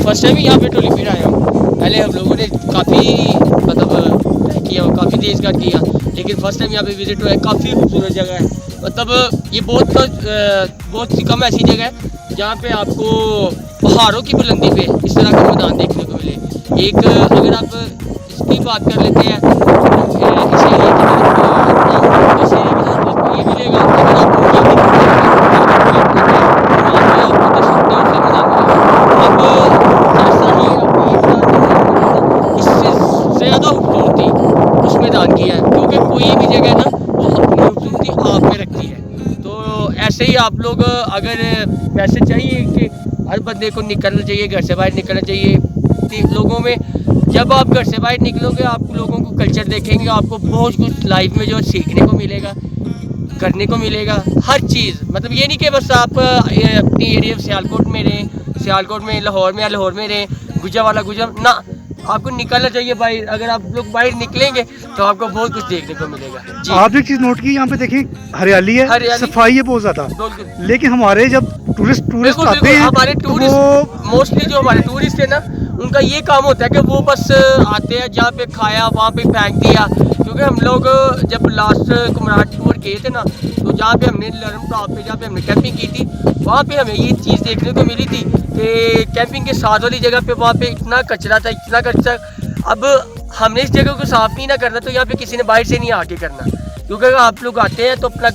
First time यहाँ पे टोलीपीर आया हूँ। पहले हम लोगों ने काफ़ी मतलब किया, काफ़ी देश का किया, लेकिन फर्स्ट टाइम यहाँ पे विज़िट हुआ है। काफ़ी खूबसूरत जगह है, मतलब ये बहुत सी कम ऐसी जगह है जहाँ पे आपको पहाड़ों की बुलंदी पे इस तरह का मैदान देखने को मिले। एक अगर आप इसकी बात कर लेते हैं इस एरिया की, इस एरिया के साथ आपको ये मिलेगा, अगर आपको ज़्यादा खूबसूरती उस मैदान की है, क्योंकि कोई भी जगह ना वो अपनी खूबसूरती आप में रखती है। तो ऐसे ही आप लोग अगर वैसे चाहिए कि हर बंदे को निकलना चाहिए, घर से बाहर निकलना चाहिए लोगों में। जब आप घर से बाहर निकलोगे आप लोगों को कल्चर देखेंगे, आपको बहुत कुछ लाइफ में जो सीखने को मिलेगा, करने को मिलेगा, हर चीज़। मतलब ये नहीं कि बस आप अपनी एरिया सियालकोट में रहें, सियालकोट में, लाहौर में रहें, गुजरावाला ना, आपको निकलना चाहिए बाहर। अगर आप लोग बाहर निकलेंगे तो आपको बहुत कुछ देखने को मिलेगा जी। आप एक चीज़ नोट की, यहाँ पे देखें हरियाली है, सफाई है बहुत ज़्यादा, लेकिन हमारे जब टूरिस्ट आते हैं, हमारे टूरिस्ट मोस्टली जो हमारे टूरिस्ट है ना, उनका ये काम होता है कि वो बस आते हैं, जहाँ पे खाया वहाँ पे फेंक दिया। क्योंकि हम लोग जब लास्ट कुमराट टूर गए थे ना, तो जहाँ पे हमने लर्म टॉप पे जहाँ पे हमने कैंपिंग की थी, वहाँ पे हमें ये चीज़ देखने को मिली थी कि कैंपिंग के साथ वाली जगह पे वहाँ पे इतना कचरा था, इतना कचरा। अब हमने इस जगह को साफ नहीं ना करना, तो यहाँ पे किसी ने बाहर से नहीं आके करना, क्योंकि अगर आप लोग आते हैं तो अपना